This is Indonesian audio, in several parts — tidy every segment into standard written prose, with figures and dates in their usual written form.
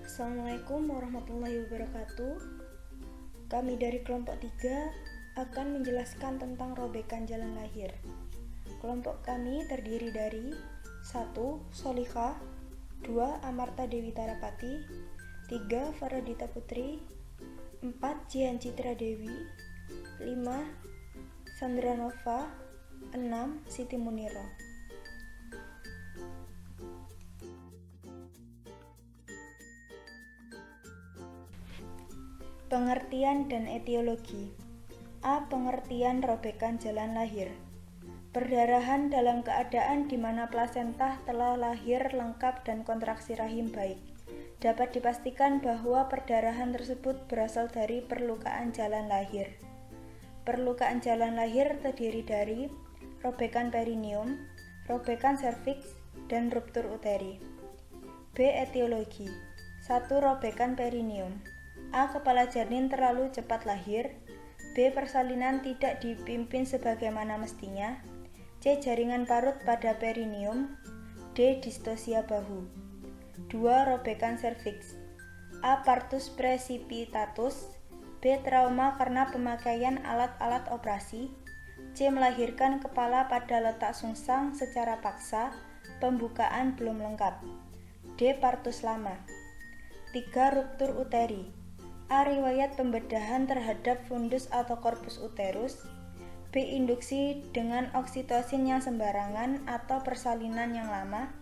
Assalamualaikum warahmatullahi wabarakatuh. Kami dari kelompok 3 akan menjelaskan tentang robekan jalan lahir. Kelompok kami terdiri dari 1. Solikah, 2. Amarta Dewi Tarapati, 3. Faradita Putri, 4. Jihan Citra Dewi, 5. Sandra Nova, 6. Siti Muniro. Pengertian dan etiologi. A. Pengertian robekan jalan lahir. Perdarahan dalam keadaan di mana plasenta telah lahir lengkap dan kontraksi rahim baik. Dapat dipastikan bahwa perdarahan tersebut berasal dari perlukaan jalan lahir. Perlukaan jalan lahir terdiri dari robekan perineum, robekan serviks, dan ruptur uteri. B. Etiologi. 1. Robekan perineum. A. Kepala janin terlalu cepat lahir. B. Persalinan tidak dipimpin sebagaimana mestinya. C. Jaringan parut pada perineum. D. Distosia bahu. 2. Robekan serviks. A. Partus precipitatus. B. Trauma karena pemakaian alat-alat operasi. C. Melahirkan kepala pada letak sungsang secara paksa. Pembukaan belum lengkap. D. Partus lama. 3. Ruptur uteri. A. Riwayat pembedahan terhadap fundus atau korpus uterus. B. Induksi dengan oksitosin yang sembarangan atau persalinan yang lama.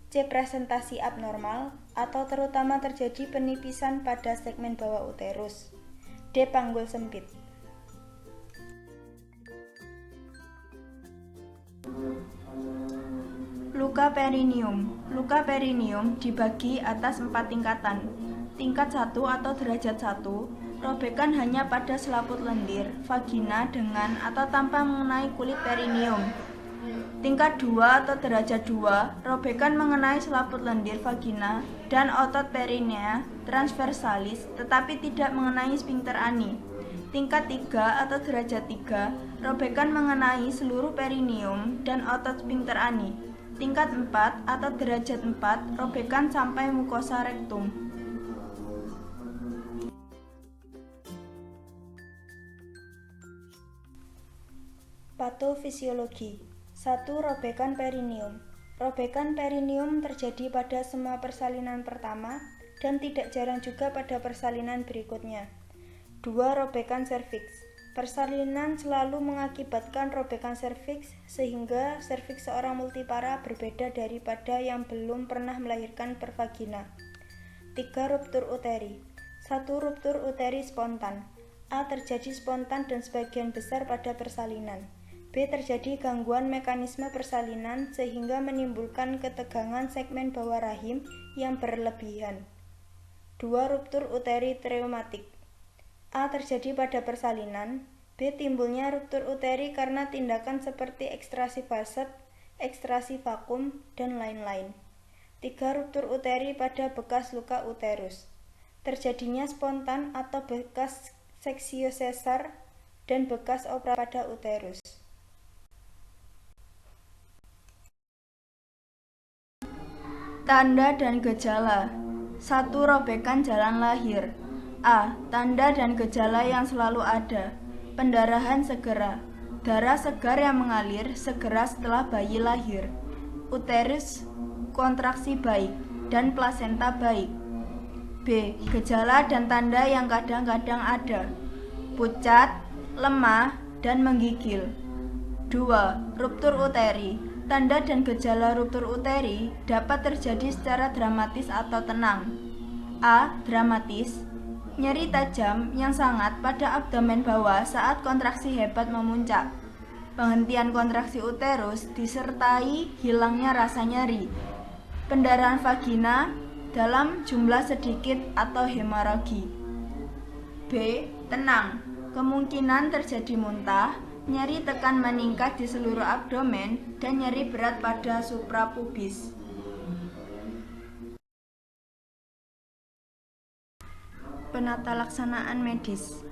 C. Presentasi abnormal atau terutama terjadi penipisan pada segmen bawah uterus. D. Panggul sempit. Luka perineum. Luka perineum dibagi atas 4 tingkatan. Tingkat 1 atau derajat 1, robekan hanya pada selaput lendir, vagina dengan atau tanpa mengenai kulit perineum. Tingkat 2 atau derajat 2, robekan mengenai selaput lendir vagina dan otot perinea transversalis tetapi tidak mengenai sphincter ani. Tingkat 3 atau derajat 3, robekan mengenai seluruh perineum dan otot sphincter ani. Tingkat 4 atau derajat 4, robekan sampai mukosa rektum. Patofisiologi. 1. Robekan perineum. Robekan perineum terjadi pada semua persalinan pertama dan tidak jarang juga pada persalinan berikutnya. 2. Robekan serviks. Persalinan selalu mengakibatkan robekan serviks sehingga serviks seorang multipara berbeda daripada yang belum pernah melahirkan per vagina. 3. Ruptur uteri. 1. Ruptur uteri spontan. A. Terjadi spontan dan sebagian besar pada persalinan. B. Terjadi gangguan mekanisme persalinan sehingga menimbulkan ketegangan segmen bawah rahim yang berlebihan. 2. Ruptur uteri traumatik. A. Terjadi pada persalinan. B. Timbulnya ruptur uteri karena tindakan seperti ekstrasi forceps, ekstrasi vakum, dan lain-lain. 3. Ruptur uteri pada bekas luka uterus. Terjadinya spontan atau bekas seksio sesar dan bekas operasi pada uterus. Tanda dan gejala. 1. Robekan jalan lahir. A. Tanda dan gejala yang selalu ada. Pendarahan segera. Darah segar yang mengalir segera setelah bayi lahir. Uterus kontraksi baik dan plasenta baik. B. Gejala dan tanda yang kadang-kadang ada. Pucat, lemah, dan menggigil. 2. Ruptur uteri. Tanda dan gejala ruptur uteri dapat terjadi secara dramatis atau tenang. A. Dramatis. Nyeri tajam yang sangat pada abdomen bawah saat kontraksi hebat memuncak. Penghentian kontraksi uterus disertai hilangnya rasa nyeri. Pendarahan vagina dalam jumlah sedikit atau hemorogi. B. Tenang. Kemungkinan terjadi muntah, nyeri tekan meningkat di seluruh abdomen, dan nyeri berat pada suprapubis. Penata laksanaan medis.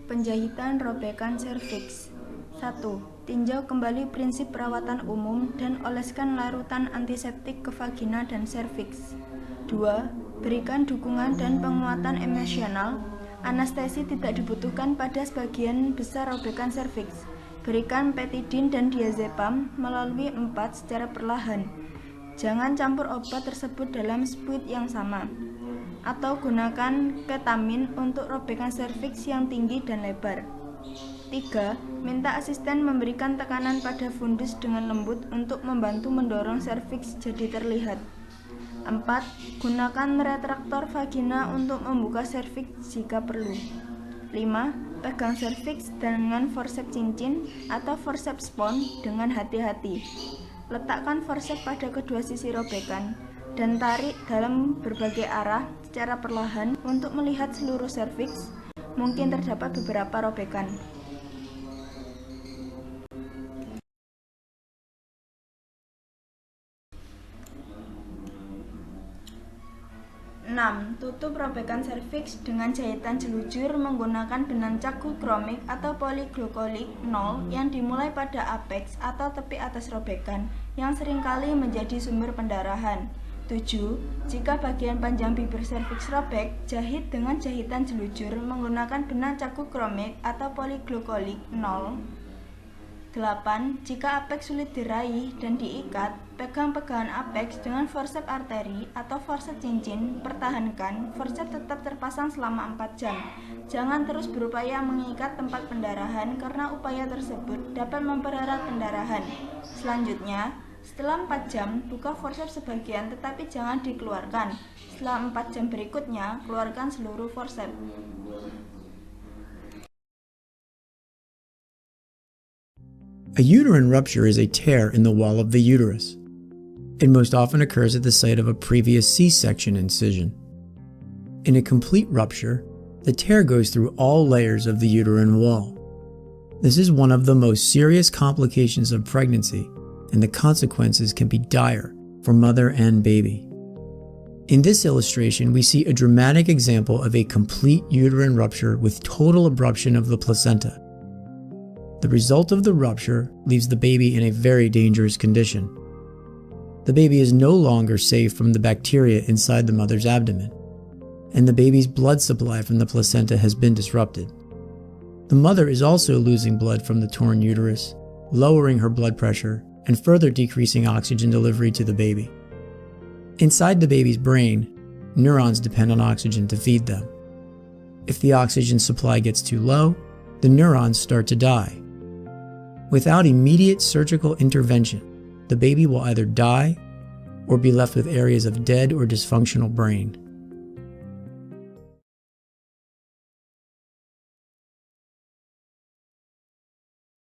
Penjahitan robekan serviks. 1. Tinjau kembali prinsip perawatan umum dan oleskan larutan antiseptik ke vagina dan serviks. 2. Berikan dukungan dan penguatan emosional. Anestesi tidak dibutuhkan pada sebagian besar robekan serviks. Berikan petidin dan diazepam melalui 4 secara perlahan. Jangan campur obat tersebut dalam spuit yang sama. Atau gunakan ketamin untuk robekan serviks yang tinggi dan lebar. 3. Minta asisten memberikan tekanan pada fundus dengan lembut untuk membantu mendorong serviks jadi terlihat. 4. Gunakan retraktor vagina untuk membuka serviks jika perlu. 5. Pegang serviks dengan forceps cincin atau forceps spons dengan hati-hati. Letakkan forceps pada kedua sisi robekan dan tarik dalam berbagai arah secara perlahan untuk melihat seluruh serviks. Mungkin terdapat beberapa robekan. 6. Tutup robekan serviks dengan jahitan jelujur menggunakan benang caku kromik atau poliglokolik 0 yang dimulai pada apeks atau tepi atas robekan yang seringkali menjadi sumber pendarahan. 7. Jika bagian panjang bibir serviks robek, jahit dengan jahitan jelujur menggunakan benang caku kromik atau poliglokolik 0. 8. Jika apeks sulit diraih dan diikat, pegang pegangan apeks dengan forceps arteri atau forceps cincin, pertahankan, forceps tetap terpasang selama 4 jam. Jangan terus berupaya mengikat tempat pendarahan karena upaya tersebut dapat mempererat pendarahan. Selanjutnya, setelah 4 jam, buka forceps sebagian tetapi jangan dikeluarkan. Setelah 4 jam berikutnya, keluarkan seluruh forceps. A uterine rupture is a tear in the wall of the uterus. It most often occurs at the site of a previous C-section incision. In a complete rupture, the tear goes through all layers of the uterine wall. This is one of the most serious complications of pregnancy, and the consequences can be dire for mother and baby. In this illustration, we see a dramatic example of a complete uterine rupture with total abruption of the placenta. The result of the rupture leaves the baby in a very dangerous condition. The baby is no longer safe from the bacteria inside the mother's abdomen, and the baby's blood supply from the placenta has been disrupted. The mother is also losing blood from the torn uterus, lowering her blood pressure, and further decreasing oxygen delivery to the baby. Inside the baby's brain, neurons depend on oxygen to feed them. If the oxygen supply gets too low, the neurons start to die. Without immediate surgical intervention, the baby will either die or be left with areas of dead or dysfunctional brain.